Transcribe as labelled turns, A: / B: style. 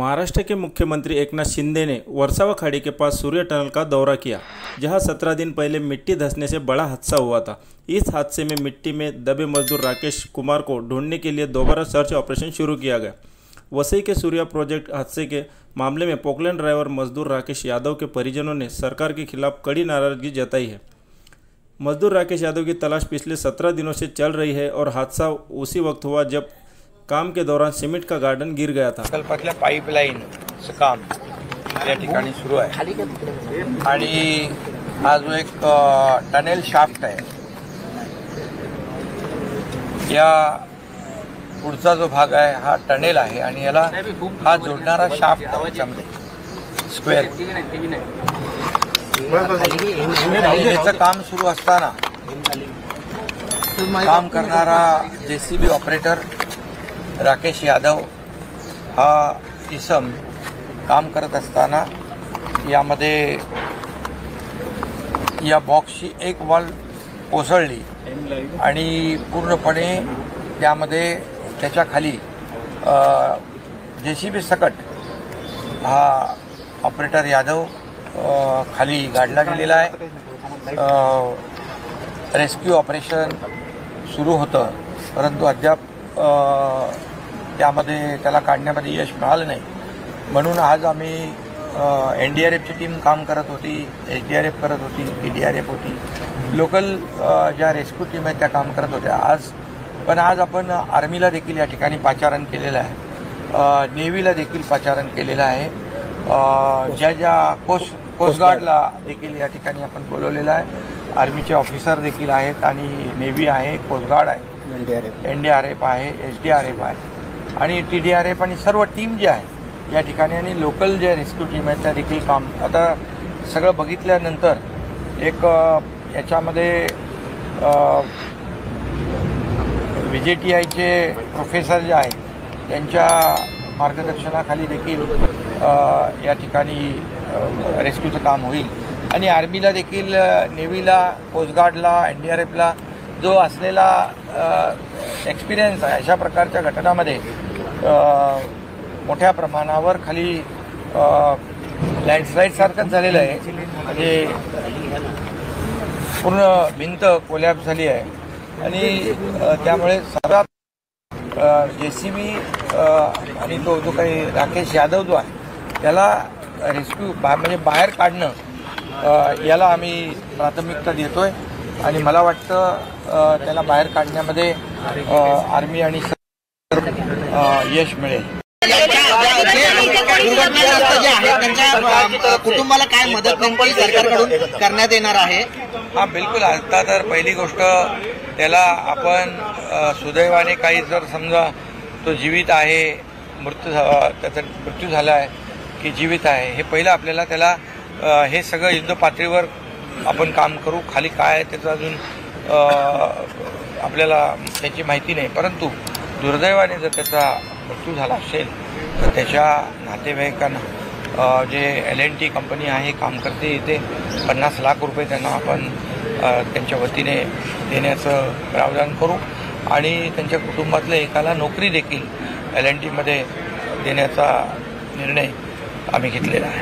A: महाराष्ट्र के मुख्यमंत्री एकनाथ शिंदे ने वर्सावा खाड़ी के पास सूर्य टनल का दौरा किया, जहां 17 दिन पहले मिट्टी धंसने से बड़ा हादसा हुआ था। इस हादसे में मिट्टी में दबे मजदूर राकेश कुमार को ढूंढने के लिए दोबारा सर्च ऑपरेशन शुरू किया गया। वसई के सूर्या प्रोजेक्ट हादसे के मामले में पोकलैंड ड्राइवर मजदूर राकेश यादव के परिजनों ने सरकार के खिलाफ कड़ी नाराजगी जताई है। मजदूर राकेश यादव की तलाश पिछले 17 दिनों से चल रही है और हादसा उसी वक्त हुआ जब काम के दौरान सिमेंट का गार्डन गिर गया था।
B: प्रकल्पातल्या पाईपलाईनचं काम या ठिकाणी सुरू आहे आणि हा जो एक टनेल शाफ्ट आहे, या पुढचा जो भाग आहे हा टनेल आहे आणि याला हा जोडणारा शाफ्ट त्याच्यामध्ये स्क्वेअर याचं काम सुरू असताना काम करणारा जेसीबी ऑपरेटर राकेश यादव हा इसम काम करत असताना यामध्ये या बॉक्सची एक वॉल कोसळली आणि पूर्णपणे त्यामध्ये त्याच्या खाली जेसीबी सकट हा ऑपरेटर यादव खाली गाडला गेलेला आहे। रेस्क्यू ऑपरेशन सुरू होतं, परंतु अद्याप त्यामध्ये त्याला काढण्यामध्ये यश मिळालं नाही। म्हणून आज आम्ही NDRFची टीम काम करत होती, SDRF करत होती, PDRF होती, लोकल ज्या रेस्क्यू टीम आहेत त्या काम करत होत्या। आज आपण आर्मीला देखील या ठिकाणी पाचारण केलेलं आहे, नेव्हीला देखील पाचारण केलेलं आहे, ज्या कोस्टगार्डला देखील या ठिकाणी आपण बोलवलेलं आहे। आर्मीचे ऑफिसर देखील आहेत आणि नेव्ही आहे, कोस्टगार्ड आहे, NDRF आहे, SDRF आहे आणि TDRF आणि सर्व टीम जे आहे या ठिकाणी आणि लोकल जे रेस्क्यू टीम आहेत त्या देखील काम आता सगळं बघितल्यानंतर एक याच्यामध्ये VJTIचे प्रोफेसर जे आहे त्यांच्या मार्गदर्शनाखाली देखील या ठिकाणी रेस्क्यूचं काम होईल आणि आर्मीला देखील, नेव्हीला, कोस्टगार्डला, NDRFला जो असलेला एक्सपिरियन्स आहे अशा प्रकारच्या घटनामध्ये मोठ्या प्रमाणावर खाली लँडस्लाईडसारखंच झालेलं आहे, म्हणजे पूर्ण भिंत कोलॅप्स झाली आहे आणि त्यामुळे सर्वात JCB आणि तो जो काही राकेश यादव जो आहे त्याला रेस्क्यू म्हणजे बाहेर काढणं याला आम्ही प्राथमिकता देतोय आणि मला वाटतं त्याला बाहेर काढण्यामध्ये आर्मी आणि यश मिळेल।
C: कुटुंबाला काय मदत नेमकी सरकारकडून करण्यात येणार आहे?
B: हा बिलकुल। आता तर पहिली गोष्ट त्याला आपण सुदैवाने काही जर समजा तो जीवित आहे, त्याचा मृत्यू झाला आहे की जीवित आहे हे पहिलं आपल्याला त्याला हे सगळं युद्ध पातळीवर आपण काम करू। खाली काय आहे त्याचं अजून आपल्याला त्याची माहिती नाही, परंतु दुर्दैवाने जर त्याचा मृत्यू झाला असेल तर त्याच्या नातेवाईकांना जे LNT कंपनी आहे काम करते, इथे 50 लाख रुपये त्यांना आपण त्यांच्या वतीने देण्याचं प्रावधान करू आणि त्यांच्या कुटुंबातल्या एकाला नोकरी देखील LNTमध्ये देण्याचा निर्णय आम्ही घेतलेला आहे।